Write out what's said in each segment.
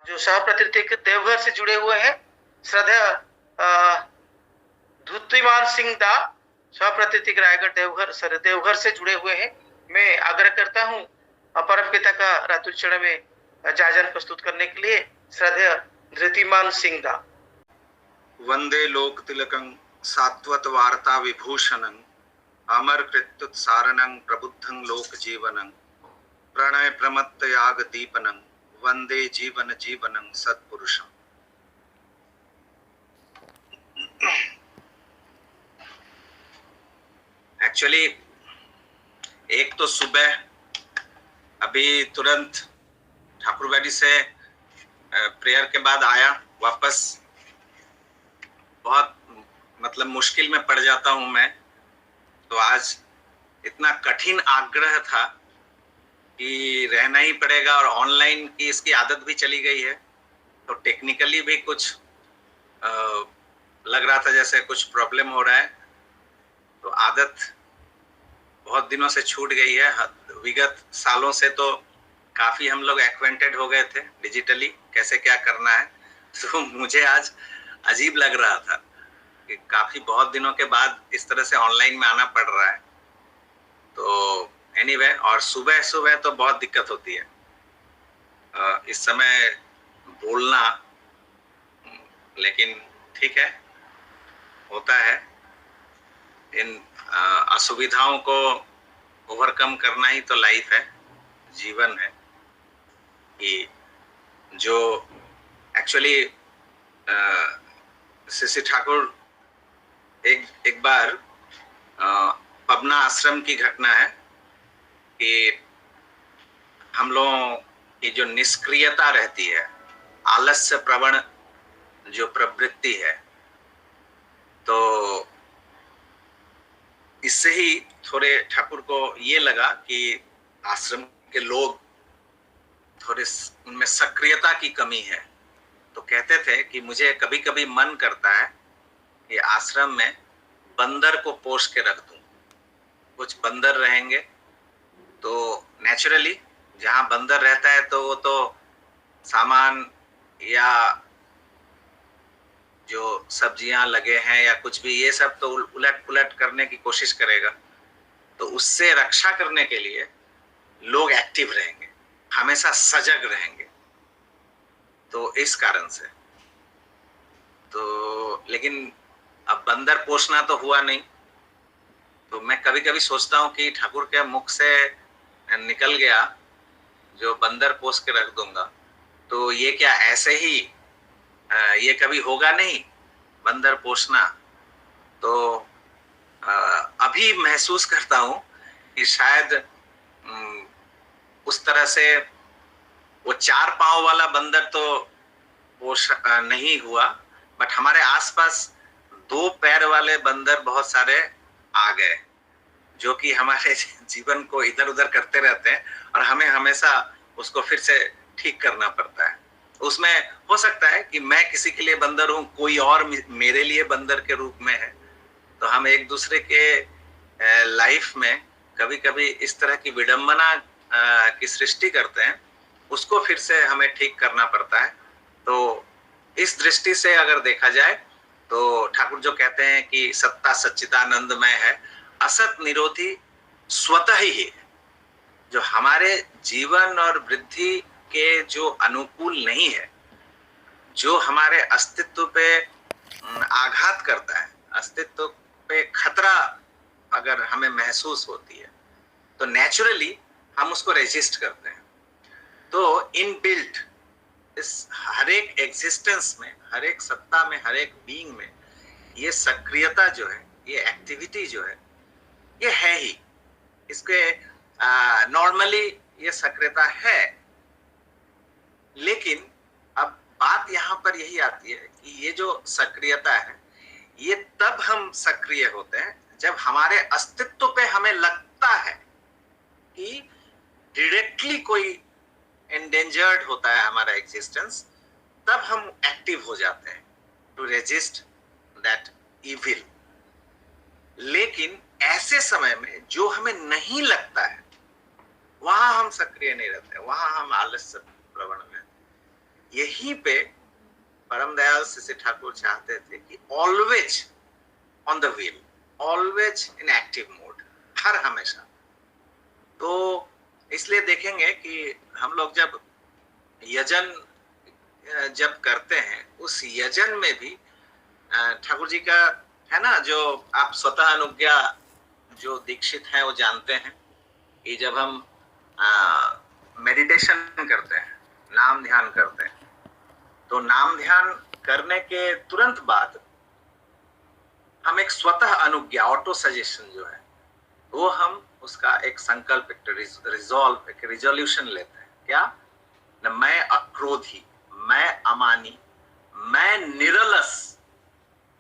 जो सह प्रातिनिधिक देवघर से जुड़े हुए हैं, श्रद्धेय धुत्विमान सिंह दा सह प्रातिनिधिक रायगढ़ देवघर से जुड़े हुए हैं। मैं आग्रह करता हूं परम पिता का रात्रि चरण में जाजन प्रस्तुत करने के लिए श्रद्धेय धृतिमान सिंह दा। वंदे लोक तिलकं सात्वत वार्ता विभूषणं अमर कृत्युत्सारणं प्रबुद्धं लोक जीवनं प्रणय प्रमत्त याग दीपनं वंदे जीवन जीवनं सत्पुरुषं। एक्चुअली एक तो सुबह अभी तुरंत ठाकुरबाड़ी से प्रेयर के बाद आया वापस, बहुत मतलब मुश्किल में पड़ जाता हूं मैं। तो आज इतना कठिन आग्रह था कि रहना ही पड़ेगा, और ऑनलाइन की इसकी आदत भी चली गई है, तो टेक्निकली भी कुछ लग रहा था जैसे कुछ प्रॉब्लम हो रहा है। तो आदत बहुत दिनों से छूट गई है। विगत सालों से तो काफी हम लोग एक्वेंटेड हो गए थे डिजिटली, कैसे क्या करना है। तो मुझे आज अजीब लग रहा था कि काफी बहुत दिनों के बाद इस तरह से ऑनलाइन में आना पड़ रहा है। तो एनीवे, और सुबह सुबह तो बहुत दिक्कत होती है इस समय बोलना, लेकिन ठीक है, होता है। इन असुविधाओं को ओवरकम करना ही तो लाइफ है, जीवन है। कि जो एक्चुअली श्री ठाकुर एक बार पबना आश्रम की घटना है कि हम लोगों की जो निष्क्रियता रहती है, आलस्य प्रवण जो प्रवृत्ति है, तो इससे ही थोड़े ठाकुर को ये लगा कि आश्रम के लोग थोड़े उनमें सक्रियता की कमी है। तो कहते थे कि मुझे कभी कभी मन करता है कि आश्रम में बंदर को पोष के रख दूं। कुछ बंदर रहेंगे तो नेचुरली जहां बंदर रहता है तो वो तो सामान या जो सब्जियां लगे हैं या कुछ भी, ये सब तो उलट पुलट करने की कोशिश करेगा। तो उससे रक्षा करने के लिए लोग एक्टिव रहेंगे, हमेशा सजग रहेंगे। तो इस कारण से तो, लेकिन अब बंदर पोषना तो हुआ नहीं। तो मैं कभी कभी सोचता हूँ कि ठाकुर के मुख से निकल गया जो बंदर पोष के रख दूंगा, तो ये क्या ऐसे ही ये कभी होगा नहीं बंदर पोषना। तो अभी महसूस करता हूँ कि शायद उस तरह से वो 4 पांव वाला बंदर तो पोष नहीं हुआ, बट हमारे आसपास 2 पैर वाले बंदर बहुत सारे आ गए, जो कि हमारे जीवन को इधर उधर करते रहते हैं और हमें हमेशा उसको फिर से ठीक करना पड़ता है। उसमें हो सकता है कि मैं किसी के लिए बंदर हूं, कोई और मेरे लिए बंदर के रूप में है। तो हम एक दूसरे के लाइफ में कभी कभी इस तरह की विडंबना की सृष्टि करते हैं, उसको फिर से हमें ठीक करना पड़ता है। तो इस दृष्टि से अगर देखा जाए तो ठाकुर जो कहते हैं कि सत्ता सच्चिदानंदमय है, असत निरोधी स्वतः ही है। जो हमारे जीवन और वृद्धि के जो अनुकूल नहीं है, जो हमारे अस्तित्व पे आघात करता है, अस्तित्व पे खतरा अगर हमें महसूस होती है, तो नेचुरली हम उसको रेजिस्ट करते हैं। तो इनबिल्ट इस हर एक एग्जिस्टेंस में, हर एक सत्ता में, हर एक बीइंग में ये सक्रियता जो है, ये एक्टिविटी जो है, ये है ही। इसके नॉर्मली ये सक्रियता है। लेकिन अब बात यहाँ पर यही आती है कि ये जो सक्रियता है, ये तब हम सक्रिय होते हैं जब हमारे अस्तित्व पे हमें लगता है कि डायरेक्टली कोई एंडेंजर्ड होता है हमारा एग्जिस्टेंस, तब हम एक्टिव हो जाते हैं टू रेजिस्ट दैट इविल। लेकिन ऐसे समय में जो हमें नहीं लगता है, वहां हम सक्रिय नहीं रहते, वहां हम आलस्य प्रवण में। यहीं पे परम दयाल श्री ठाकुर चाहते थे कि always on the wheel, always in active mode, हर हमेशा। तो इसलिए देखेंगे कि हम लोग जब यजन जब करते हैं, उस यजन में भी ठाकुर जी का है ना, जो आप स्वतः अनुज्ञा जो दीक्षित हैं वो जानते हैं कि जब हम मेडिटेशन करते हैं, नाम ध्यान करते हैं, तो नाम ध्यान करने के तुरंत बाद हम एक स्वतः अनुज्ञा, ऑटो सजेशन जो है, वो हम उसका एक संकल्प, रिजॉल्व, एक रिजोल्यूशन लेते हैं। क्या? न मैं अक्रोधी, मैं अमानी, मैं निरलस,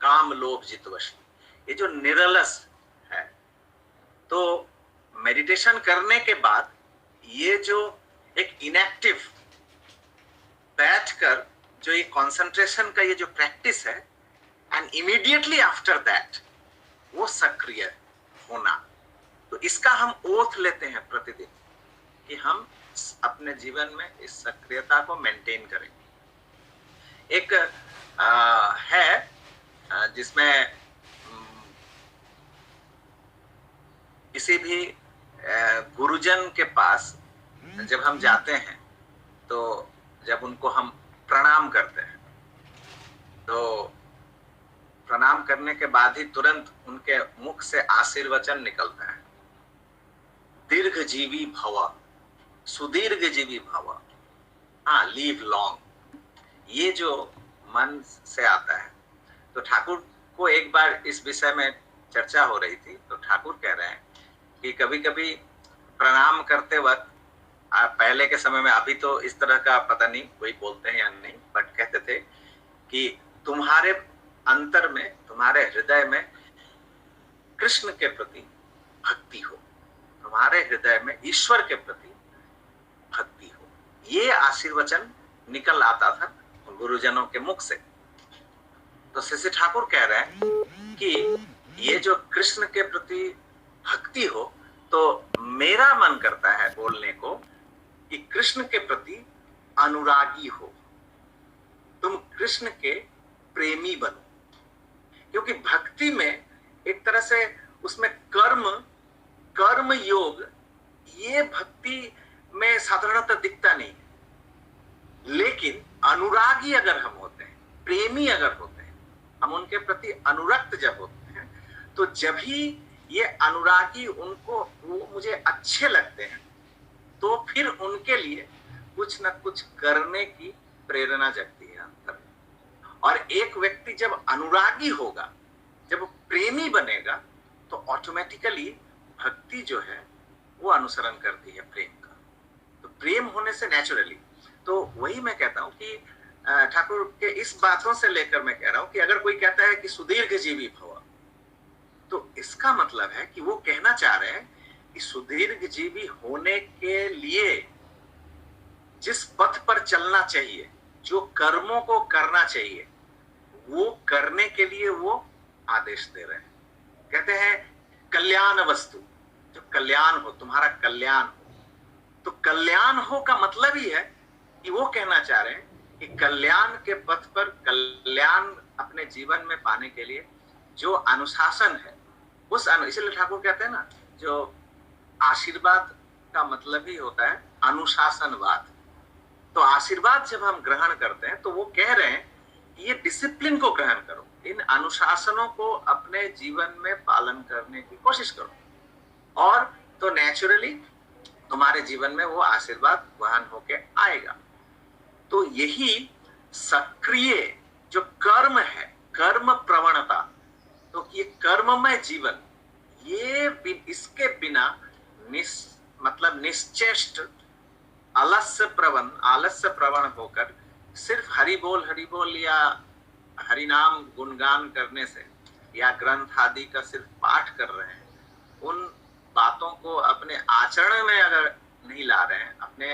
काम लोभ जितवशी। ये जो निरलस है, तो मेडिटेशन करने के बाद ये जो एक इनएक्टिव बैठकर जो ये कंसंट्रेशन का ये जो प्रैक्टिस है, एंड इमीडिएटली आफ्टर दैट वो सक्रिय होना, तो इसका हम ओथ लेते हैं प्रतिदिन कि हम अपने जीवन में इस सक्रियता को मेंटेन करेंगे। एक है जिसमें किसी भी गुरुजन के पास जब हम जाते हैं, तो जब उनको हम प्रणाम करते हैं, तो प्रणाम करने के बाद ही तुरंत उनके मुख से आशीर्वचन निकलता है, दीर्घ जीवी भव, सुदीर्घ जीवी भव, हाँ, लीव लॉन्ग। ये जो मन से आता है, तो ठाकुर को एक बार इस विषय में चर्चा हो रही थी, तो ठाकुर कह रहे हैं कि कभी कभी प्रणाम करते वक्त, पहले के समय में, अभी तो इस तरह का पता नहीं कोई बोलते हैं या नहीं, बट कहते थे कि तुम्हारे अंतर में, तुम्हारे हृदय में कृष्ण के प्रति भक्ति हो, तुम्हारे हृदय में ईश्वर के प्रति भक्ति हो। ये आशीर्वचन निकल आता था गुरुजनों के मुख से। तो श्री ठाकुर कह रहे हैं कि ये जो कृष्ण के प्रति भक्ति हो, तो मेरा मन करता है बोलने को कि कृष्ण के प्रति अनुरागी हो, तुम कृष्ण के प्रेमी बनो। क्योंकि भक्ति में एक तरह से उसमें कर्म योग, ये भक्ति में साधारणतः दिखता नहीं है। लेकिन अनुरागी अगर हम होते हैं, प्रेमी अगर होते हैं, हम उनके प्रति अनुरक्त जब होते हैं, तो जब ही ये अनुरागी उनको, वो मुझे अच्छे लगते हैं, तो फिर उनके लिए कुछ न कुछ करने की प्रेरणा जगती है अंतर में। और एक व्यक्ति जब अनुरागी होगा, जब प्रेमी बनेगा, तो ऑटोमेटिकली भक्ति जो है वो अनुसरण करती है प्रेम का। तो प्रेम होने से नेचुरली, तो वही मैं कहता हूं कि ठाकुर के इस बातों से लेकर मैं कह रहा हूं कि अगर कोई कहता है कि सुदीर्घ जीवी भव, तो इसका मतलब है कि वो कहना चाह रहे हैं कि सुदीर्घ जीवी होने के लिए जिस पथ पर चलना चाहिए, जो कर्मों को करना चाहिए, वो करने के लिए वो आदेश दे रहे हैं। कहते हैं कल्याण वस्तु, जो कल्याण हो, तुम्हारा कल्याण हो। तो कल्याण हो का मतलब ही है कि वो कहना चाह रहे हैं कि कल्याण के पथ पर, कल्याण अपने जीवन में पाने के लिए जो अनुशासन है, उस इसलिए ठाकुर कहते हैं ना, जो आशीर्वाद का मतलब ही होता है अनुशासनवाद। तो आशीर्वाद जब हम ग्रहण करते हैं, तो वो कह रहे हैं कि ये डिसिप्लिन को ग्रहण करो, इन अनुशासनों को अपने जीवन में पालन करने की कोशिश करो, और तो नेचुरली तुम्हारे जीवन में वो आशीर्वाद वहन होके आएगा। तो यही सक्रिय जो कर्म है, कर्म प्रवणता, तो ये कर्ममय जीवन, ये इसके बिना मतलब निश्चेष्ट आलस्य प्रवण होकर सिर्फ हरि बोल या हरि नाम गुणगान करने से, या ग्रंथ आदि का सिर्फ पाठ कर रहे हैं, उन बातों को अपने आचरण में अगर नहीं ला रहे हैं, अपने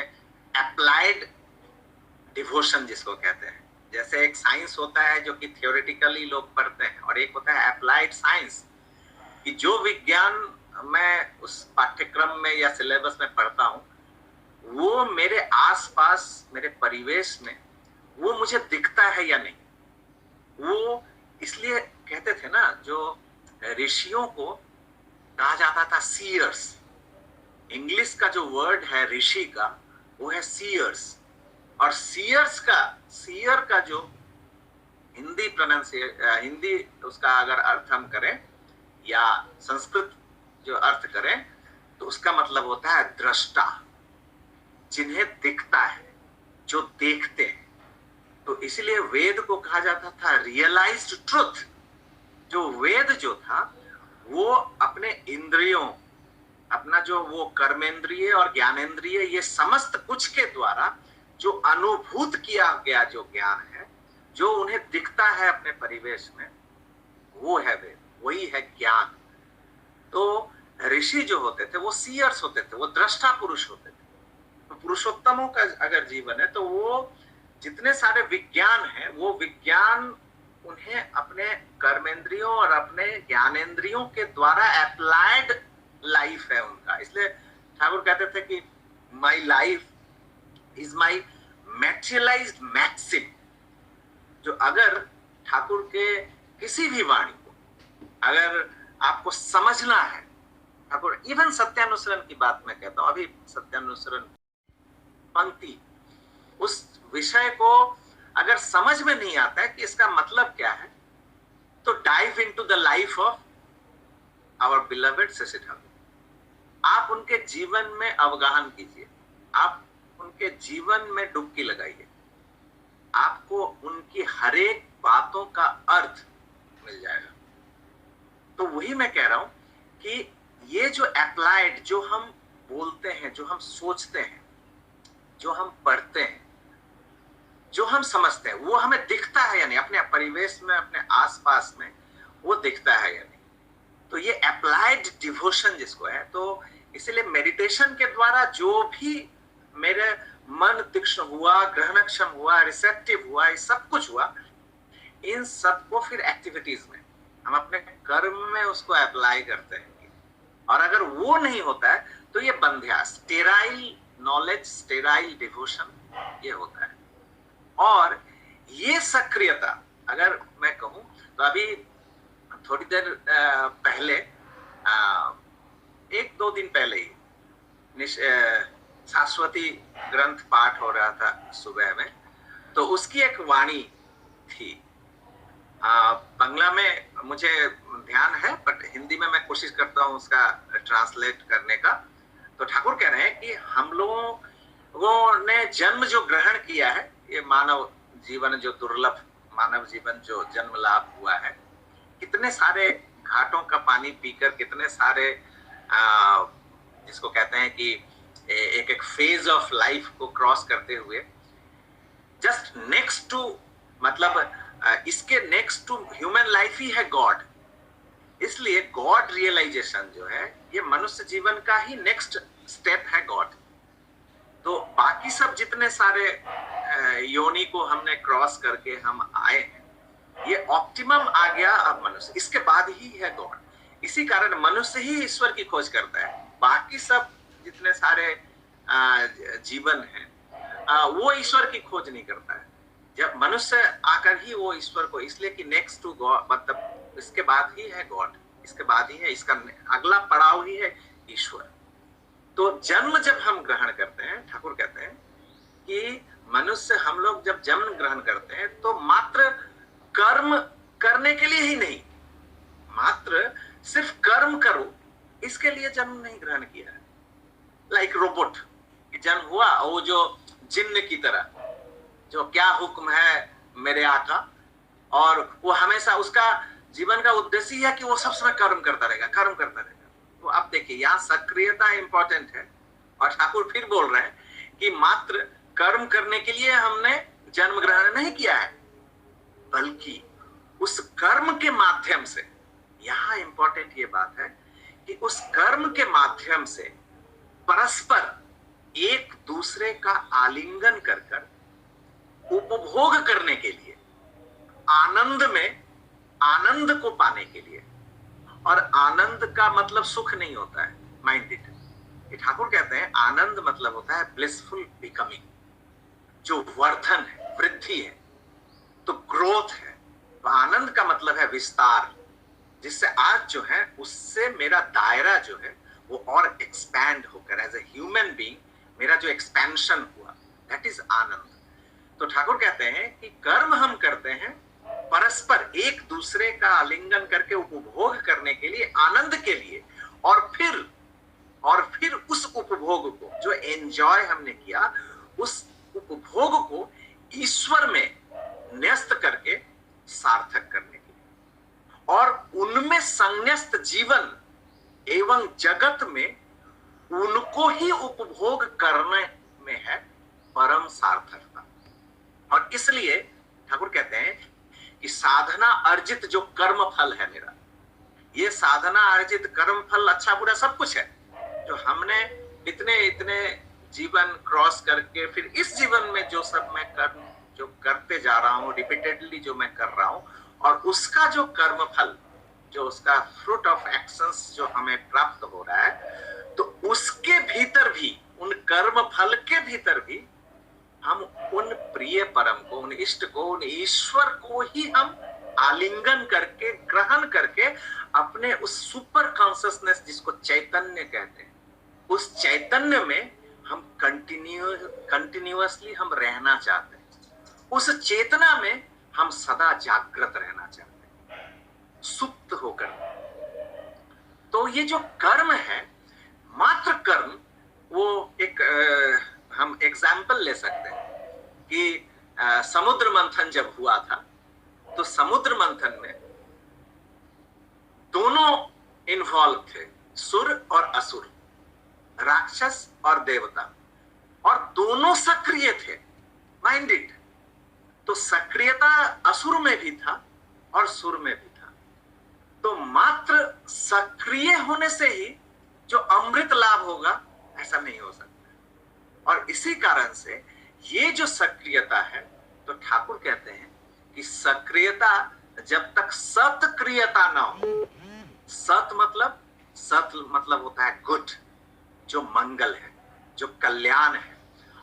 अप्लाइड डिवोशन जिसको कहते हैं, जैसे एक साइंस होता है जो कि थियोरेटिकली लोग पढ़ते हैं, और एक होता है अप्लाइड साइंस, कि जो विज्ञान मैं उस पाठ्यक्रम में या सिलेबस में पढ़ता हूँ, वो मेरे आसपास, मेरे परिवेश में वो मुझे दिखता है या नहीं। वो इसलिए कहते थे ना, जो ऋषियों को कहा जाता था सीयर्स। इंग्लिश का जो वर्ड है ऋषि का, वो है सीयर्स। और सीयर का जो हिंदी उसका अगर अर्थ हम करें या संस्कृत जो अर्थ करें, तो उसका मतलब होता है दृष्टा, जिन्हें दिखता है, जो देखते हैं। तो इसलिए वेद को कहा जाता था रियलाइज्ड ट्रुथ। जो वेद जो था वो अपने इंद्रियों, अपना जो वो कर्मेंद्रिय और ज्ञानेंद्रिय, ये समस्त कुछ के द्वारा जो अनुभूत किया गया जो ज्ञान है, जो उन्हें दिखता है अपने परिवेश में, वो है वेद, वही है ज्ञान। तो ऋषि जो होते थे वो सीयर्स होते थे, वो दृष्टा पुरुष होते थे। तो पुरुषोत्तमों का अगर जीवन है तो वो जितने सारे विज्ञान हैं, वो विज्ञान उन्हें अपने कर्मेंद्रियों और अपने ज्ञानेंद्रियों के द्वारा अप्लाइड लाइफ है उनका। इसलिए ठाकुर कहते थे कि my life is my materialized maxim. जो अगर ठाकुर के किसी भी वाणी को अगर आपको समझना है, ठाकुर इवन सत्यानुसरण की बात मैं कहता हूं, अभी सत्यानुसरण पंक्ति, उस विषय को अगर समझ में नहीं आता है कि इसका मतलब क्या है, तो dive into the life of our beloved Shashi Thakur. आप उनके जीवन में अवगाहन कीजिए, आप उनके जीवन में डुबकी लगाइए, आपको उनकी हर एक बातों का अर्थ मिल जाएगा। तो वही मैं कह रहा हूं कि ये जो अप्लाइड, जो हम बोलते हैं, जो हम सोचते हैं, जो हम पढ़ते हैं, जो हम समझते हैं, वो हमें दिखता है या नहीं, अपने परिवेश में, अपने आसपास में वो दिखता है या नहीं। तो ये अप्लाइड डिवोशन जिसको है, तो इसलिए मेडिटेशन के द्वारा जो भी मेरे मन तीक्ष्ण हुआ, ग्रहणक्षम हुआ, रिसेप्टिव हुआ, ये सब कुछ हुआ, इन सबको फिर एक्टिविटीज में हम अपने कर्म में उसको अप्लाई करते हैं। और अगर वो नहीं होता है तो ये बंध्या, स्टेराइल नॉलेज, स्टेराइल डिवोशन ये होता है। और ये सक्रियता अगर मैं कहूं तो अभी थोड़ी देर पहले, 1-2 दिन पहले ही शाश्वती ग्रंथ पाठ हो रहा था सुबह में, तो उसकी एक वाणी थी। बांग्ला में मुझे ध्यान है, बट हिंदी में मैं कोशिश करता हूँ उसका ट्रांसलेट करने का। तो ठाकुर कह रहे हैं कि हम लोगों ने जन्म जो ग्रहण किया है, ये मानव जीवन जो दुर्लभ मानव जीवन जो जन्म लाभ हुआ है, कितने सारे घाटों का पानी पीकर, कितने सारे जिसको कहते हैं कि एक एक फेज ऑफ लाइफ को क्रॉस करते हुए, जस्ट नेक्स्ट टू, मतलब इसके नेक्स्ट टू ह्यूमन लाइफ ही है गॉड। इसलिए गॉड रियलाइजेशन जो है, ये मनुष्य जीवन का ही नेक्स्ट स्टेप है गॉड। तो बाकी सब जितने सारे योनि को हमने क्रॉस करके हम आए हैं, ये ऑप्टिमम आ गया अब मनुष्य, इसके बाद ही है गॉड। इसी कारण मनुष्य ही ईश्वर की खोज करता है, बाकी सब जितने सारे जीवन हैं वो ईश्वर की खोज नहीं करता है। जब मनुष्य आकर ही वो ईश्वर को, इसलिए कि नेक्स्ट टू गॉड, मतलब इसके बाद ही है गॉड, इसके बाद ही है, इसका अगला पड़ाव ही है ईश्वर। तो जन्म जब हम ग्रहण करते हैं, ठाकुर कहते हैं कि मनुष्य, हम लोग जब जन्म ग्रहण करते हैं तो मात्र कर्म करने के लिए ही नहीं, मात्र सिर्फ कर्म करो इसके लिए जन्म नहीं ग्रहण किया है। लाइक रोबोट जन्म हुआ, वो जो जिन्न की तरह, जो क्या हुक्म है मेरे आका, और वो हमेशा उसका जीवन का उद्देश्य है कि वो सब समय कर्म करता रहेगा, कर्म करता रहेगा। तो आप देखिए यहाँ सक्रियता इंपॉर्टेंट है। और ठाकुर फिर बोल रहे हैं कि मात्र कर्म करने के लिए हमने जन्म ग्रहण नहीं किया है, बल्कि उस कर्म के माध्यम से, यहाँ इंपॉर्टेंट ये बात है कि उस कर्म के माध्यम से परस्पर एक दूसरे का आलिंगन कर कर उपभोग करने के लिए, आनंद में आनंद को पाने के लिए। और आनंद का मतलब सुख नहीं होता है माइंडेड। ठाकुर कहते हैं आनंद मतलब होता है ब्लिसफुल बिकमिंग, जो वर्धन है, वृद्धि है, तो ग्रोथ है। तो आनंद का मतलब है विस्तार, जिससे आज जो है उससे मेरा दायरा जो है वो और एक्सपैंड होकर एज ए ह्यूमन बीइंग मेरा जो एक्सपेंशन हुआ, दैट इज आनंद। तो ठाकुर कहते हैं कि कर्म हम करते हैं परस्पर एक दूसरे का आलिंगन करके उपभोग करने के लिए, आनंद के लिए, और फिर उस उपभोग को जो एंजॉय हमने किया, उस उपभोग को ईश्वर में न्यस्त करके सार्थक करने के लिए, और उनमें संन्यस्त जीवन एवं जगत में उनको ही उपभोग करने में है परम सार्थकता। और इसलिए ठाकुर कहते हैं कि साधना अर्जित जो कर्म फल है मेरा, ये साधना अर्जित कर्म फल अच्छा बुरा सब कुछ है, जो हमने इतने जीवन क्रॉस करके फिर इस जीवन में जो सब मैं जो करते जा रहा हूँ, रिपीटेडली जो मैं कर रहा हूँ, और उसका जो कर्म फल, जो उसका फ्रूट ऑफ एक्शंस जो हमें प्राप्त हो रहा है, तो उसके भीतर भी, उन कर्म फल के भीतर भी हम उन प्रिय परम को, उन इष्ट को, उन ईश्वर को ही हम आलिंगन करके, ग्रहण करके अपने उस सुपर कॉन्शियसनेस जिसको चैतन्य कहते हैं, उस चैतन्य में हम कंटिन्यूअसली हम रहना चाहते हैं। उस चेतना में हम सदा जागृत रहना चाहते हैं, सुप्त होकर। तो ये जो कर्म है, मात्र कर्म, वो एक हम एग्जाम्पल ले सकते हैं कि समुद्र मंथन जब हुआ था, तो समुद्र मंथन में दोनों इन्वॉल्व थे, सुर और असुर, राक्षस और देवता, और दोनों सक्रिय थे, माइंडेड। तो सक्रियता असुर में भी था और सुर में भी था। तो मात्र सक्रिय होने से ही जो अमृत लाभ होगा, ऐसा नहीं हो सकता। और इसी कारण से ये जो सक्रियता है, तो ठाकुर कहते हैं कि सक्रियता जब तक सत्क्रियता ना हो, सत मतलब होता है गुड, जो मंगल है, जो कल्याण है।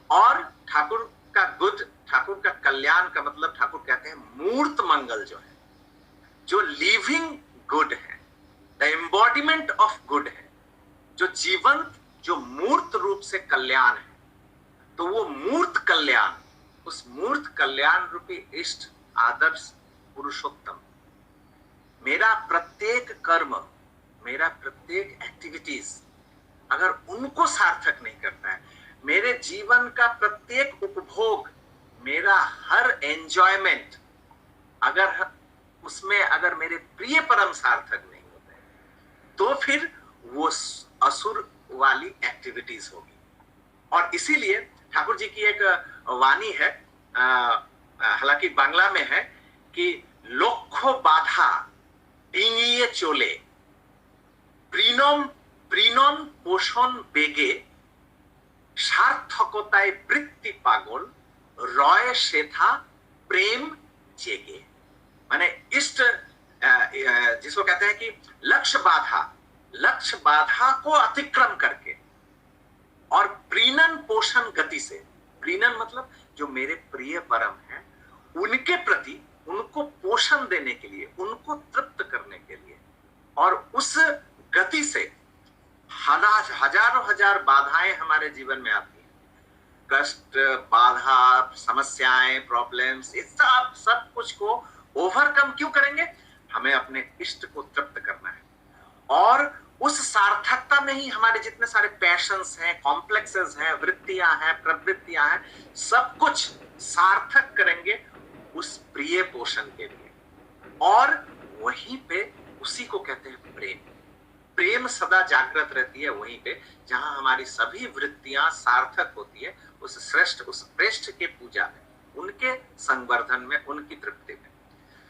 और ठाकुर का गुड, ठाकुर का कल्याण का मतलब ठाकुर कहते हैं मूर्त मंगल जो है, जो लिविंग गुड है, द एम्बॉडीमेंट ऑफ गुड है, जो जीवंत, जो मूर्त रूप से कल्याण है। तो वो मूर्त कल्याण, उस मूर्त कल्याण रूपी इष्ट आदर्श पुरुषोत्तम, मेरा प्रत्येक कर्म, मेरा प्रत्येक एक्टिविटीज अगर उनको सार्थक नहीं करता है, मेरे जीवन का प्रत्येक उपभोग, मेरा हर एंजॉयमेंट अगर उसमें अगर मेरे प्रिय परम सार्थक नहीं होते, तो फिर वो असुर वाली एक्टिविटीज होगी। और इसीलिए ठाकुर जी की एक वाणी है, हालांकि बांग्ला में है, कि लक्ष्य बाधा डिंगिए चले, प्रीनन पोषण बेगे, सार्थकताय वृत्ति पागल, रॉय शेथा प्रेम जेगे। माने इष्ट, जिसको कहते हैं कि लक्ष्य बाधा को अतिक्रम करके और प्रीणन पोषण गति से, प्रीणन मतलब जो मेरे प्रिय परम हैं, उनके प्रति उनको पोषण देने के लिए, उनको तृप्त करने के लिए, और उस गति से हजारों हजार बाधाएं हमारे जीवन में आती हैं, कष्ट, बाधा, समस्याएं, प्रॉब्लम्स, इस सब कुछ को ओवरकम क्यों करेंगे? हमें अपने इष्ट को तृप्त करना है। और उस सार्थकता में ही हमारे जितने सारे पैशंस हैं, कॉम्प्लेक्सेस हैं, वृत्तियां हैं, प्रवृत्तियां हैं, सब कुछ सार्थक करेंगे उस प्रिय पोषण के लिए। और वहीं पे उसी को कहते हैं प्रेम। प्रेम सदा जागृत रहती है वहीं पे जहां हमारी सभी वृत्तियां सार्थक होती है, उस श्रेष्ठ, उस श्रेष्ठ के पूजा में, उनके संवर्धन में, उनकी तृप्ति में।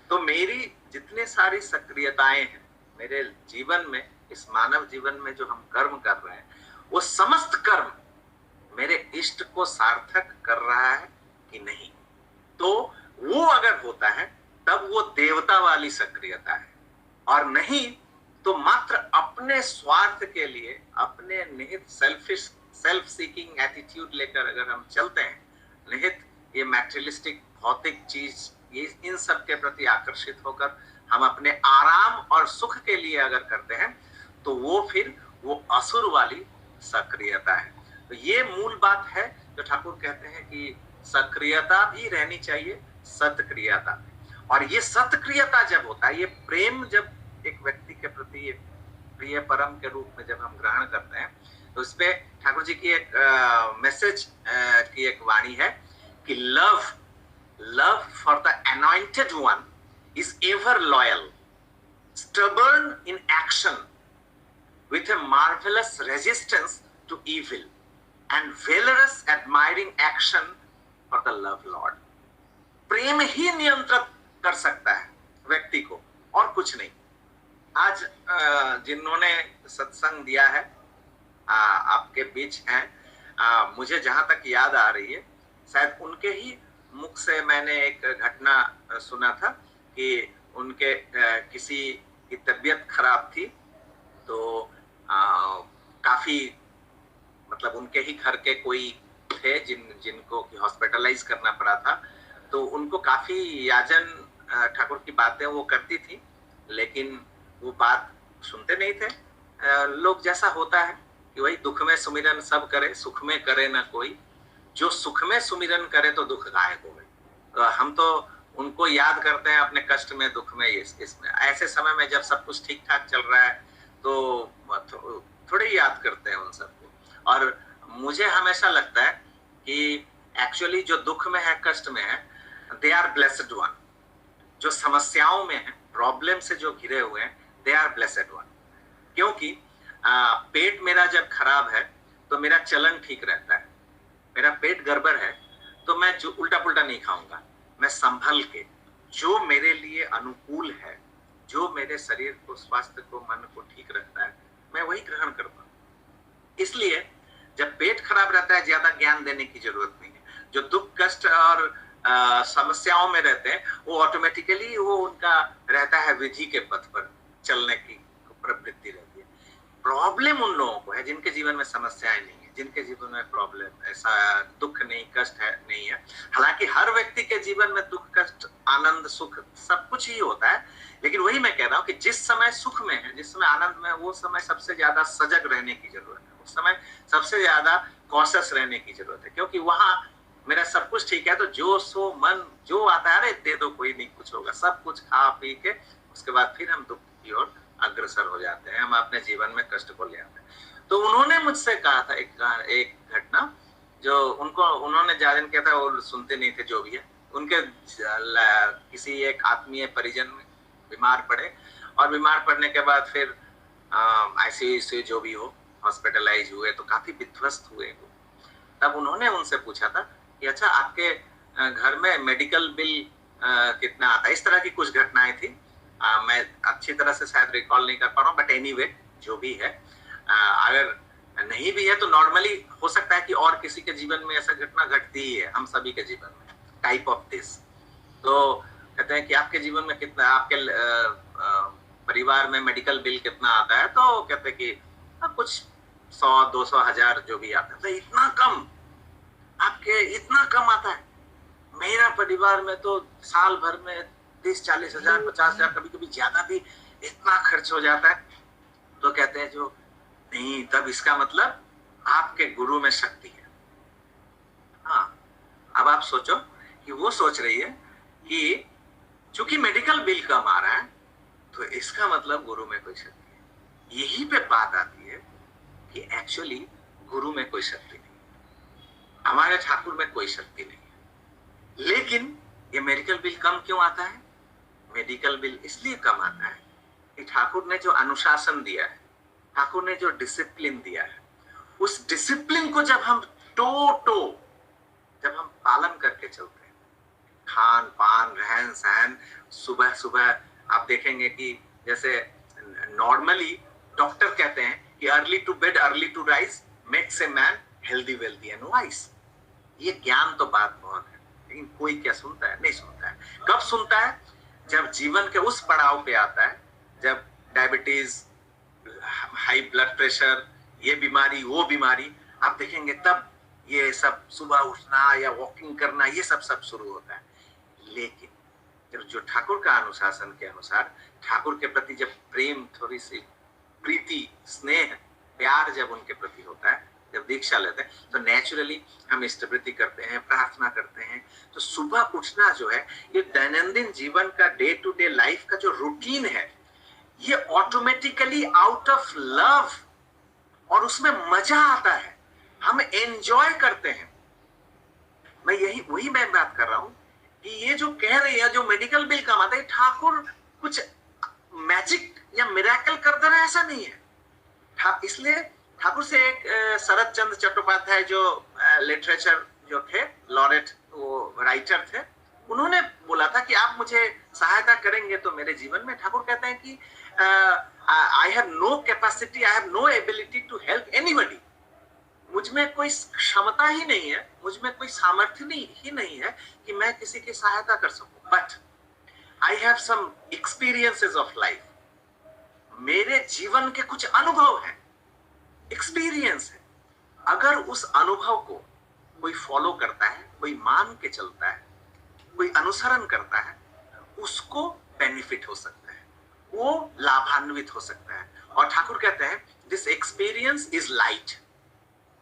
तो मेरी जितने सारी सक्रियताएं हैं मेरे जीवन में, इस मानव जीवन में जो हम कर्म कर रहे हैं, वो समस्त कर्म मेरे इष्ट को सार्थक कर रहा है कि नहीं? तो वो अगर होता है तब वो देवता वाली सक्रियता है, और नहीं तो मात्र अपने स्वार्थ के लिए, अपने निहित सेल्फ सीकिंग एटीट्यूड लेकर अगर हम चलते हैं, निहित ये मैटेरियलिस्टिक भौतिक चीज, ये इन सब के प्रति आकर्षित होकर हम अपने आराम और सुख के लिए अगर करते हैं तो वो फिर वो असुर वाली सक्रियता है। तो ये मूल बात है जो ठाकुर कहते हैं कि सक्रियता भी रहनी चाहिए सत्क्रियता। और ये सत्क्रियता जब होता है, ये प्रेम जब एक व्यक्ति के प्रति एक प्रिय परम के रूप में जब हम ग्रहण करते हैं, तो इस पे ठाकुर जी की एक मैसेज की एक वाणी है कि love for the anointed one is ever loyal, stubborn in action, with a marvelous resistance to evil, and valorous admiring action for the love Lord. प्रेम ही नियंत्रित कर सकता है व्यक्ति को और कुछ नहीं। आज जिन्होंने सत्संग दिया है आपके बीच हैं, मुझे जहां तक याद आ रही है, शायद उनके ही मुख से मैंने एक घटना सुना था कि उनके किसी की तबीयत खराब थी, तो काफी मतलब उनके ही घर के कोई थे जिनको कि हॉस्पिटलाइज करना पड़ा था, तो उनको काफी याजन ठाकुर की बातें वो करती थी, लेकिन वो बात सुनते नहीं थे। लोग जैसा होता है कि वही दुख में सुमिरन सब करे, सुख में करे ना कोई, जो सुख में सुमिरन करे तो दुख गायब हो गए। तो हम तो उनको याद करते हैं अपने कष्ट में, दुख में, इसमें। ऐसे समय में जब सब कुछ ठीक ठाक चल रहा है तो थोड़े याद करते हैं उन सबको। और मुझे हमेशा लगता है कि एक्चुअली जो दुख में है, कष्ट में है, दे आर ब्लेस्ड वन। जो समस्याओं में है, प्रॉब्लम से जो घिरे हुए हैं, दे आर ब्लेस्ड वन। क्योंकि पेट मेरा जब खराब है तो मेरा चलन ठीक रहता है। मेरा पेट गड़बड़ है तो मैं जो उल्टा पुल्टा नहीं खाऊंगा, मैं संभल के जो मेरे लिए अनुकूल है, जो मेरे शरीर को, स्वास्थ्य को, मन को ठीक रखता है, मैं वही ग्रहण करता हूँ। इसलिए जब पेट खराब रहता है, ज्यादा ज्ञान देने की जरूरत नहीं है। जो दुख, कष्ट और समस्याओं में रहते हैं, वो ऑटोमेटिकली वो उनका रहता है विधि के पथ पर चलने की प्रवृत्ति रहती है। प्रॉब्लम उन लोगों को है जिनके जीवन में समस्याएं नहीं है, जिनके जीवन में प्रॉब्लम, ऐसा दुख नहीं, कष्ट है नहीं है। हालांकि हर व्यक्ति के जीवन में दुख, कष्ट, आनंद, सुख सब कुछ ही होता है, लेकिन वही मैं कह रहा हूँ कि जिस समय सुख में है, जिस समय आनंद में है, वो समय सबसे ज्यादा सजग रहने की जरूरत है। उस समय सबसे ज्यादा कॉशियस रहने की जरूरत है, क्योंकि वहां मेरा सब कुछ ठीक है तो जो सो मन जो आता है, अरे दे दो, कोई नहीं, कुछ होगा, सब कुछ खा पी के उसके बाद फिर हम दुख की ओर अग्रसर हो जाते हैं, हम अपने जीवन में कष्ट को ले आते हैं। तो उन्होंने मुझसे कहा था एक घटना जो उन्होंने जागरण किया था, वो सुनते नहीं थे, जो भी है। उनके किसी एक आत्मीय परिजन में बीमार पड़े, और बीमार पड़ने के बाद फिर आईसीयू जो भी हो, हॉस्पिटलाइज हुए, तो काफी विध्वस्त हुए वो। तब उन्होंने उनसे पूछा था कि अच्छा, आपके घर में मेडिकल बिल कितना आता है? इस तरह की कुछ घटनाएं थी। मैं अच्छी तरह से शायद रिकॉल नहीं कर पा रहा हूँ, बट एनीवे जो भी है, अगर नहीं भी है तो नॉर्मली हो सकता है कि और किसी के जीवन में ऐसा घटना घटती ही है, हम सभी के जीवन में, टाइप ऑफ दिस। तो कहते हैं कि आपके जीवन में कितना, आपके परिवार में मेडिकल बिल कितना आता है? तो कहते हैं कि कुछ 100-200 हजार जो भी आता है। तो इतना कम, आपके इतना कम आता है? मेरा परिवार में तो साल भर में 30-40 हजार, 50 हजार, कभी कभी ज्यादा भी इतना खर्च हो जाता है। तो कहते हैं जो नहीं, तब इसका मतलब आपके गुरु में शक्ति है। हाँ, अब आप सोचो कि वो सोच रही है कि चूंकि मेडिकल बिल कम आ रहा है तो इसका मतलब गुरु में कोई शक्ति है। यही पे बात आती है कि एक्चुअली गुरु में कोई शक्ति नहीं, हमारे ठाकुर में कोई शक्ति नहीं है। लेकिन ये मेडिकल बिल कम क्यों आता है? मेडिकल बिल इसलिए कम आता है कि ठाकुर ने जो अनुशासन दिया है, ठाकुर ने जो डिसिप्लिन दिया है, उस डिसिप्लिन को जब हम जब हम पालन करके चलते हैं, खान पान, रहन सहन, सुबह सुबह आप देखेंगे कि जैसे नॉर्मली डॉक्टर कहते हैं कि early to bed early to rise makes a man healthy, wealthy and wise. ये ज्ञान तो बात बहुत है, लेकिन कोई क्या सुनता है? नहीं सुनता है। कब सुनता है? जब जीवन के उस पड़ाव पे आता है, जब डायबिटीज, हाई ब्लड प्रेशर, ये बीमारी, वो बीमारी, आप देखेंगे तब ये सब सुबह उठना या वॉकिंग करना, ये सब शुरू होता है। लेकिन जो ठाकुर का अनुशासन के अनुसार ठाकुर के प्रति जब प्रेम, थोड़ी सी प्रीति, स्नेह, प्यार जब उनके प्रति होता है, जब दीक्षा लेते हैं, तो नेचुरली हम इष्टवृत्ति करते हैं, प्रार्थना करते हैं। तो सुबह उठना जो है, ये दैनंदिन जीवन का, डे टू डे लाइफ का जो रूटीन है, ये ऑटोमेटिकली आउट ऑफ लव, और उसमें मजा आता है, हम एंजॉय करते हैं। वही मैं बात कर रहा हूं कि ये जो कह रही है, जो मेडिकल बिल कमाते हैं, ठाकुर कुछ मैजिक या मिरेकल कर दे रहे हैं, ऐसा नहीं है। इसलिए ठाकुर से एक शरद चंद्र चट्टोपाध्याय जो लिटरेचर जो थे, लॉरेट, वो राइटर थे, उन्होंने बोला था कि आप मुझे सहायता करेंगे तो मेरे जीवन में। ठाकुर कहते हैं कि I have no capacity, I have no ability to help anybody. मुझ में कोई क्षमता ही नहीं है, मुझ में कोई सामर्थ्य ही नहीं है कि मैं किसी की सहायता कर सकूं, but I have some experiences of life. मेरे जीवन के कुछ अनुभव हैं, एक्सपीरियंस है। अगर उस अनुभव को कोई फॉलो करता है, कोई मान के चलता है, कोई अनुसरण करता है, उसको बेनिफिट हो सकता है, वो लाभान्वित हो सकता है। और ठाकुर कहते हैं दिस एक्सपीरियंस इज लाइट।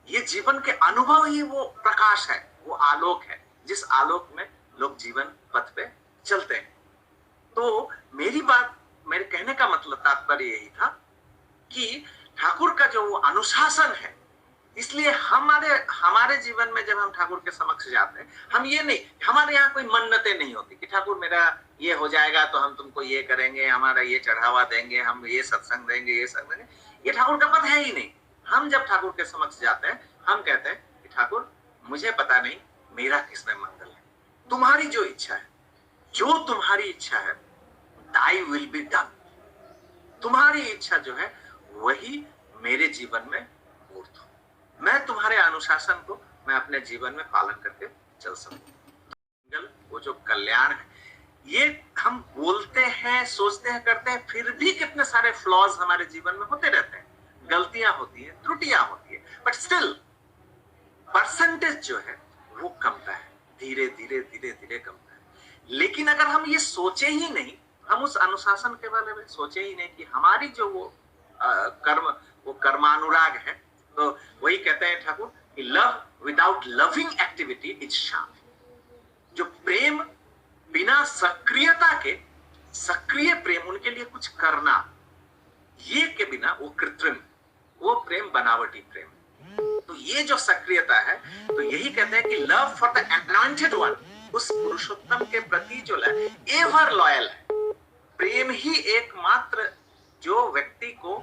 ये जीवन के अनुभव ही वो प्रकाश है, वो आलोक है, जिस आलोक में लोग जीवन पथ पे चलते हैं। तो मेरे कहने का मतलब, तात्पर्य यही था कि ठाकुर का जो अनुशासन है, इसलिए हमारे जीवन में जब हम ठाकुर के समक्ष जाते हैं, हम ये नहीं, हमारे यहाँ कोई मन्नतें नहीं होती कि ठाकुर मेरा ये हो जाएगा तो हम तुमको ये करेंगे, हमारा ये चढ़ावा देंगे, हम ये सत्संग देंगे, ये सब देंगे। ये ठाकुर का पद है ही नहीं। हम जब ठाकुर के समक्ष जाते हैं, हम कहते हैं कि ठाकुर मुझे पता नहीं मेरा किसमें मंगल है, तुम्हारी जो इच्छा है, जो तुम्हारी इच्छा है, दाई विल बी डन। तुम्हारी इच्छा जो है वही मेरे जीवन में मूर्त हो, मैं तुम्हारे अनुशासन को मैं अपने जीवन में पालन करके चल सकूं। वो जो कल्याण है, ये हम बोलते हैं, सोचते हैं, करते हैं, फिर भी कितने सारे फ्लॉज हमारे जीवन में होते रहते हैं, गलतियां होती है, त्रुटियां होती है, बट स्टिल परसेंटेज जो है वो कमता है, धीरे धीरे कमता है। लेकिन अगर हम ये सोचे ही नहीं, हम उस अनुशासन के बारे में सोचे ही नहीं कि हमारी जो वो कर्मानुराग है, तो वही कहते हैं ठाकुर कि love without loving activity is शाम। जो प्रेम बिना सक्रियता के, सक्रिय प्रेम, उनके लिए कुछ करना, ये के बिना वो कृत्रिम, वो प्रेम बनावटी प्रेम। तो ये जो सक्रियता है, तो यही कहते हैं कि love for the anointed one, उस पुरुषोत्तम के प्रति जो एवर लॉयल है। प्रेम ही एकमात्र जो व्यक्ति को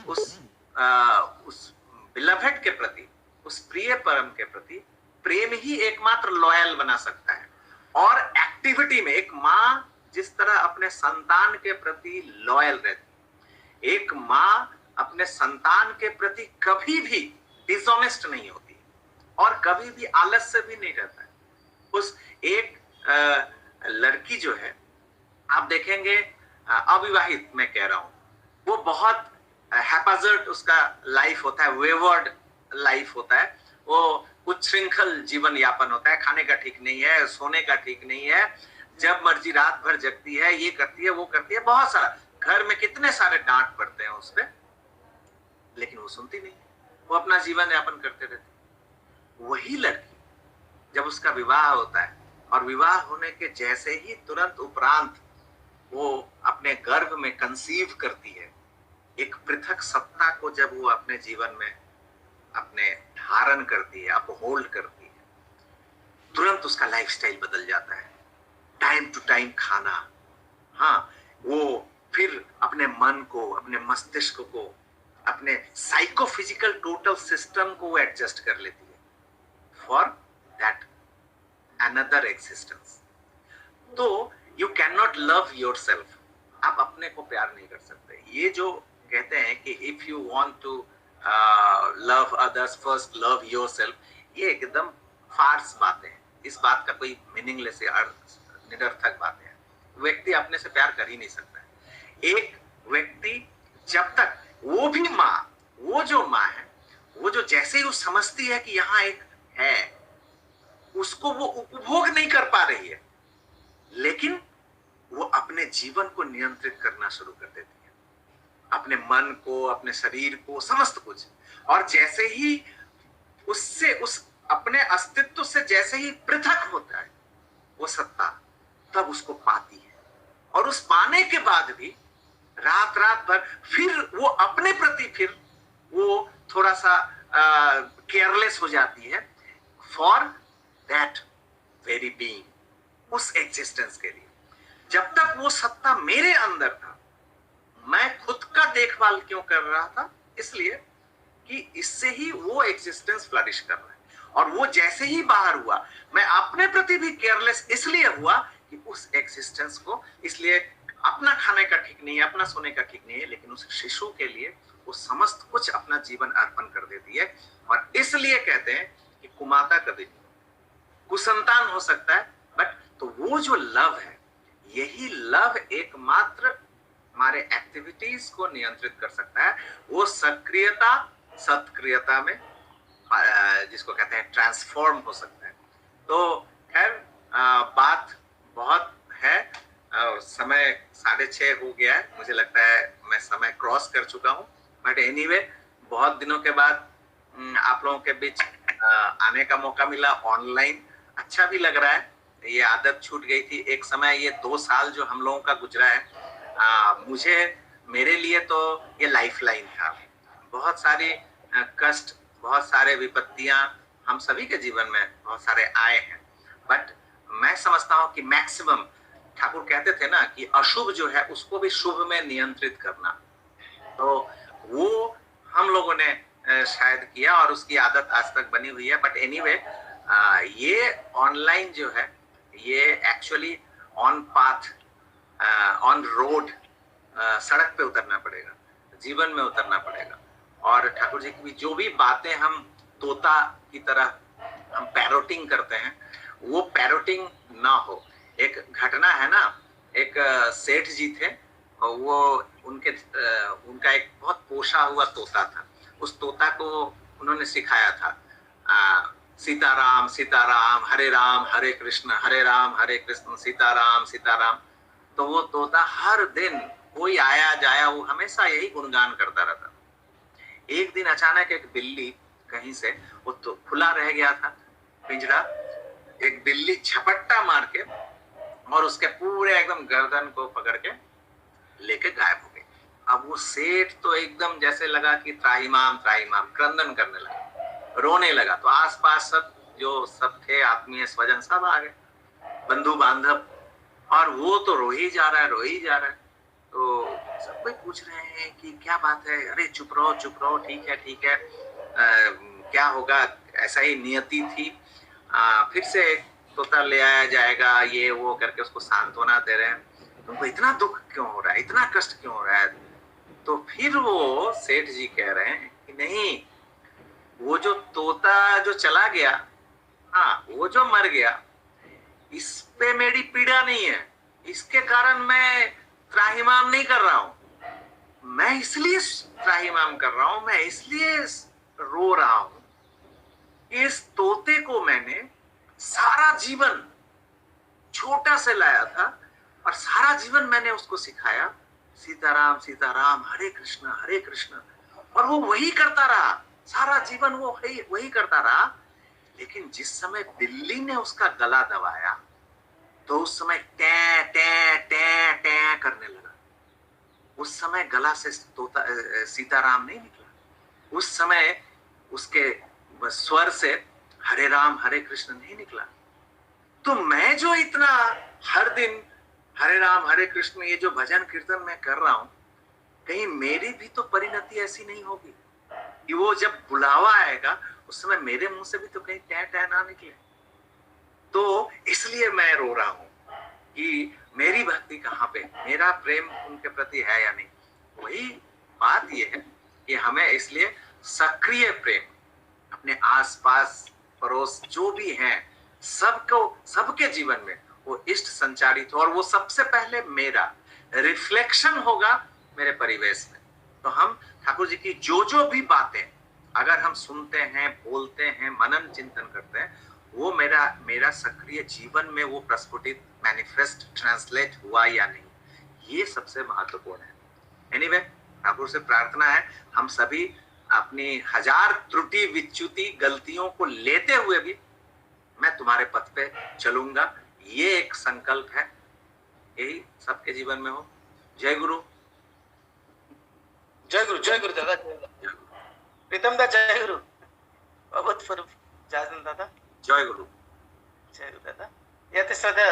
उस बिलवेड के प्रति, उस प्रिय परम के प्रति, प्रेम ही एकमात्र लॉयल बना सकता है। और एक्टिविटी में एक माँ जिस तरह अपने संतान के प्रति लॉयल रहती, एक माँ अपने संतान के प्रति कभी भी डिसऑनेस्ट नहीं होती और कभी भी आलस्य भी नहीं रहता है। उस एक लड़की जो है, आप देखेंगे अविवाहित मैं कह रहा हूं, वो बहुत हैपाजर्ड उसका लाइफ होता है, वेवर्ड लाइफ होता है, वो उच्छृंखल जीवन यापन होता है, खाने का ठीक नहीं है, सोने का ठीक नहीं है, जब मर्जी रात भर जगती है, ये करती है, वो करती है, बहुत सारा, घर में कितने सारे डांट पड़ते हैं उस पर, लेकिन वो सुनती नहीं, वो अपना जीवन यापन करते रहती। वही लड़की जब उसका विवाह होता है, और विवाह होने के जैसे ही तुरंत उपरांत वो अपने गर्भ में कंसीव करती है, एक पृथक सत्ता को जब वो अपने जीवन में अपने धारण करती है, अपहोल्ड करती है, तुरंत उसका लाइफस्टाइल बदल जाता है। टाइम टू टाइम खाना, हाँ, वो फिर अपने मन को, अपने मस्तिष्क को, अपने साइकोफिजिकल टोटल सिस्टम को एडजस्ट कर लेती है फॉर दैट अनदर एग्जिस्टेंस। तो you can not love your self, आप अपने को प्यार नहीं कर सकते। ये जो कहते हैं कि if you want to love others first love yourself, ये एकदम फार्स बातें हैं। इस बात का कोई मीनिंगलेस या निरर्थक बातें हैं। व्यक्ति अपने से प्यार कर ही नहीं सकता है। एक व्यक्ति जब तक, वो भी माँ, वो जो माँ है, वो जो जैसे ही वो समझती है कि यहाँ एक है, उसको वो उपभोग नहीं कर पा रही है, लेकिन वो अपने जीवन को नियंत्रित करना शुरू कर देती है, अपने मन को, अपने शरीर को, समस्त कुछ। और जैसे ही उससे, उस अपने अस्तित्व से जैसे ही पृथक होता है वो सत्ता, तब उसको पाती है। और उस पाने के बाद भी रात रात भर फिर वो अपने प्रति फिर वो थोड़ा सा केयरलेस हो जाती है फॉर दैट वेरी बीइंग, उस एग्जिस्टेंस के लिए। जब तक वो सत्ता मेरे अंदर था, मैं खुद का देखभाल क्यों कर रहा था? इसलिए कि इससे ही वो एग्जिस्टेंस फ्लरिश कर रहा है। और वो जैसे ही बाहर हुआ, मैं अपने प्रति भी केयरलेस इसलिए हुआ कि उस एग्जिस्टेंस को, इसलिए अपना खाने का ठीक नहीं है, अपना सोने का ठीक नहीं है, लेकिन उस शिशु के लिए वो समस्त कुछ अपना जीवन अर्पण कर देती है। और इसलिए कहते हैं कि कुमाता कभी नहीं, कुसंतान हो सकता है, बट तो वो जो लव है, यही लव एकमात्र हमारे एक्टिविटीज को नियंत्रित कर सकता है। वो सक्रियता सत्क्रियता में, जिसको कहते हैं ट्रांसफॉर्म हो सकता है। तो खैर बात बहुत है, समय 6:30 हो गया है, मुझे लगता है मैं समय क्रॉस कर चुका हूँ। बट एनीवे, बहुत दिनों के बाद आप लोगों के बीच आने का मौका मिला ऑनलाइन, अच्छा भी लग रहा है। ये आदत छूट गई थी एक समय, ये 2 साल जो हम लोगों का गुजरा है, मुझे, मेरे लिए तो ये लाइफलाइन था। बहुत सारी कष्ट, बहुत सारे विपत्तियां हम सभी के जीवन में बहुत सारे आए हैं, बट मैं समझता हूं कि मैक्सिमम, ठाकुर कहते थे ना कि अशुभ जो है उसको भी शुभ में नियंत्रित करना, तो वो हम लोगों ने शायद किया और उसकी आदत आज तक बनी हुई है। बट एनीवे, ये ऑनलाइन जो है ये actually on path, on road, सड़क पे उतरना पड़ेगा, जीवन में उतरना पड़ेगा। और ठाकुर जी की जो भी बातें हम तोता की तरह हम पैरोटिंग करते हैं, वो पैरोटिंग ना हो। एक घटना है ना, एक सेठ जी थे, वो उनका एक बहुत पोषा हुआ तोता था। उस तोता को उन्होंने सिखाया था सीताराम सीताराम, हरे कृष्ण हरे कृष्ण, सीताराम सीताराम। तो वो तोता हर दिन कोई आया जाया वो हमेशा यही गुणगान करता रहता। एक दिन अचानक एक बिल्ली कहीं से, वो तो खुला रह गया था पिंजरा, एक बिल्ली झपट्टा मार के और उसके पूरे एकदम गर्दन को पकड़ के लेके गायब हो गई। अब वो सेठ तो एकदम जैसे लगा कि त्राहिमाम त्राहिमाम, क्रंदन करने लगा, रोने लगा। तो आसपास सब थे आत्मीय स्वजन सब आ गए, बंधु बांधव, और वो तो रो ही जा रहा है। तो सब कोई पूछ रहे हैं कि क्या बात है? अरे चुप रहो, ठीक है, क्या होगा, ऐसा ही नियति थी, फिर से तोता ले आया जाएगा, ये वो करके उसको सांत्वना दे रहे हैं। तुमको इतना दुख क्यों हो रहा है, इतना कष्ट क्यों हो रहा है? तो फिर वो सेठ जी कह रहे हैं कि नहीं, वो जो तोता जो चला गया, हाँ वो जो मर गया, इस पे मेरी पीड़ा नहीं है, इसके कारण मैं त्राहिमाम नहीं कर रहा हूं। मैं इसलिए त्राहिमाम कर रहा हूं, मैं इसलिए रो रहा हूं, इस तोते को मैंने सारा जीवन छोटा से लाया था और सारा जीवन मैंने उसको सिखाया सीताराम सीताराम, हरे कृष्ण, और वो वही करता रहा सारा जीवन, वो वही करता रहा। लेकिन जिस समय बिल्ली ने उसका गला दबाया तो उस समय टे टे टे टे करने लगा। उस समय गला से तोता सीताराम नहीं निकला, उस समय उसके स्वर से हरे कृष्ण नहीं निकला। तो मैं जो इतना हर दिन हरे कृष्ण ये जो भजन कीर्तन मैं कर रहा हूं, कहीं मेरी भी तो परिणति ऐसी नहीं होगी कि वो जब बुलावा आएगा उस समय मेरे मुंह से भी तो कहीं टै टै ना निकले। तो इसलिए मैं रो रहा हूं कि मेरी भक्ति कहाँ पे, मेरा प्रेम उनके प्रति है या नहीं। वही बात ये है कि हमें इसलिए सक्रिय प्रेम अपने आसपास पड़ोस जो भी हैं सबके जीवन में वो इष्ट संचारित हो, और वो सबसे पहले मेरा रिफ्लेक्शन होगा मेरे परिवेश में। तो हम ठाकुर जी की जो भी बातें अगर हम सुनते हैं, बोलते हैं, मनन चिंतन करते हैं, वो मेरा सक्रिय जीवन में वो प्रस्फुटित मैनिफेस्ट ट्रांसलेट हुआ या नहीं, ये सबसे महत्वपूर्ण है। एनीवे, प्रभु से प्रार्थना है हम सभी अपनी 1000 त्रुटि विच्युति गलतियों को लेते हुए भी मैं तुम्हारे पथ पे चलूंगा, ये एक संकल्प है, यही सबके जीवन में हो। जय गुरु। जय गुरु, जय गुरु दादा, जय गुरु। प्रीतम दा जय गुरु, बहुत फर जाजन दादा, जय गुरु, जय गुरु दादा। या ते श्रद्धा